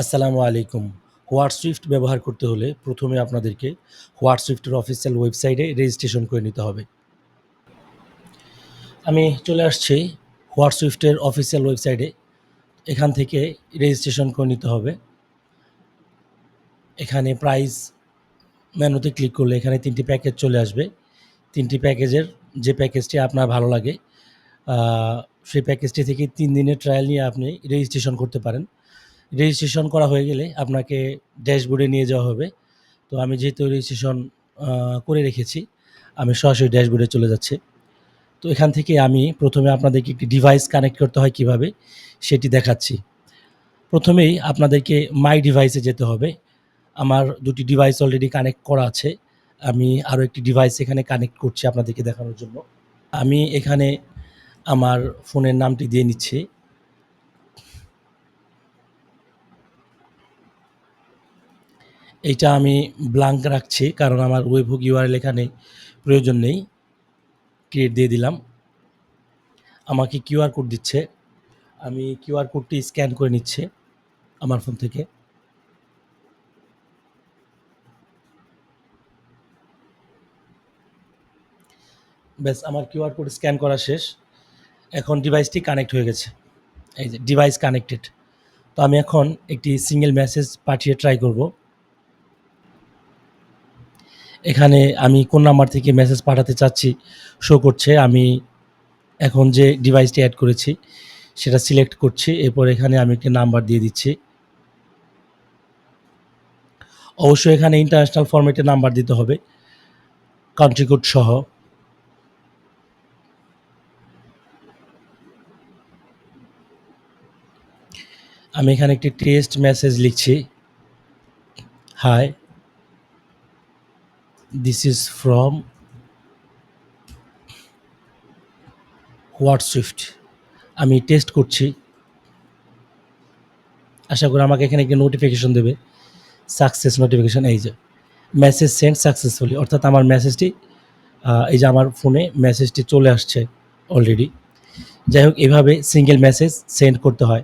আসসালামু আলাইকুম। হোয়াটসুইফট ব্যবহার করতে হলে প্রথমে আপনাদেরকে হোয়াটসুইফটের অফিসিয়াল ওয়েবসাইটে রেজিস্ট্রেশন করে নিতে হবে। আমি চলে আসছি হোয়াটসুইফটের অফিসিয়াল ওয়েবসাইটে। এখান থেকে রেজিস্ট্রেশন করে নিতে হবে। এখানে প্রাইস মেনুতে ক্লিক করলে এখানে ৩টি প্যাকেজ চলে আসবে। ৩টি প্যাকেজের যে প্যাকেজটি আপনার ভালো লাগে আ সেই প্যাকেজটি থেকে ৩ দিনের ট্রায়াল নিয়ে আপনি রেজিস্ট্রেশন করতে পারেন। রেজিস্ট্রেশন করা হয়ে গেলে আপনাকে ড্যাশবোর্ডে নিয়ে যাওয়া হবে। তো আমি যেহেতু রেজিস্ট্রেশন আ করে রেখেছি, আমি সরাসরি ড্যাশবোর্ডে চলে যাচ্ছি। তো এখান থেকে আমি প্রথমে আপনাদেরকে একটি ডিভাইস কানেক্ট করতে হয় কীভাবে, সেটি দেখাচ্ছি। প্রথমেই আপনাদেরকে মাই ডিভাইসে যেতে হবে। আমার ২ টি ডিভাইস অলরেডি কানেক্ট করা আছে। আমি আরও একটি ডিভাইস এখানে কানেক্ট করছি আপনাদেরকে দেখানোর জন্য। আমি এখানে আমার ফোনের নামটি দিয়ে নিচ্ছি। এইটা আমি ব্ল্যাঙ্ক রাখছি কারণ আমার ওয়েবহুক ইউআরএল এখানে প্রয়োজন নেই। ক্রিয়েট দিয়ে দিলাম। আমাকে কিউআর কোড দিচ্ছে। আমি কিউআর কোডটি স্ক্যান করে নিচ্ছি আমার ফোন থেকে। ব্যাস আমার কিউআর কোড স্ক্যান করা শেষ। এখন ডিভাইসটি কানেক্ট হয়ে গেছে। এই যে ডিভাইস কানেক্টেড। তো আমি এখন একটি সিঙ্গেল মেসেজ পাঠিয়ে ট্রাই করব। এখানে আমি কোন নাম্বার থেকে মেসেজ পাঠাতে চাচ্ছি শো করছে। আমি এখন যে ডিভাইসটি এড করেছি সেটা সিলেক্ট করছি। এরপর এখানে আমি একটি নাম্বার দিয়ে দিচ্ছি। অবশ্যই এখানে ইন্টারন্যাশনাল ফরম্যাটে নাম্বার দিতে হবে, কান্ট্রি কোড সহ। আমি এখানে একটি টেক্সট মেসেজ লিখছি। Hi, this is from WhatSwift. আমি টেস্ট করছি। আশা করি আমাকে এখানে একটি নোটিফিকেশন দেবে। সাকসেস নোটিফিকেশন, এই যে মেসেজ সেন্ড সাকসেসফুলি, অর্থাৎ আমার মেসেজটি এই যে আমার ফোনে মেসেজটি চলে আসছে অলরেডি। যাই হোক, এভাবে সিঙ্গেল মেসেজ সেন্ড করতে হয়।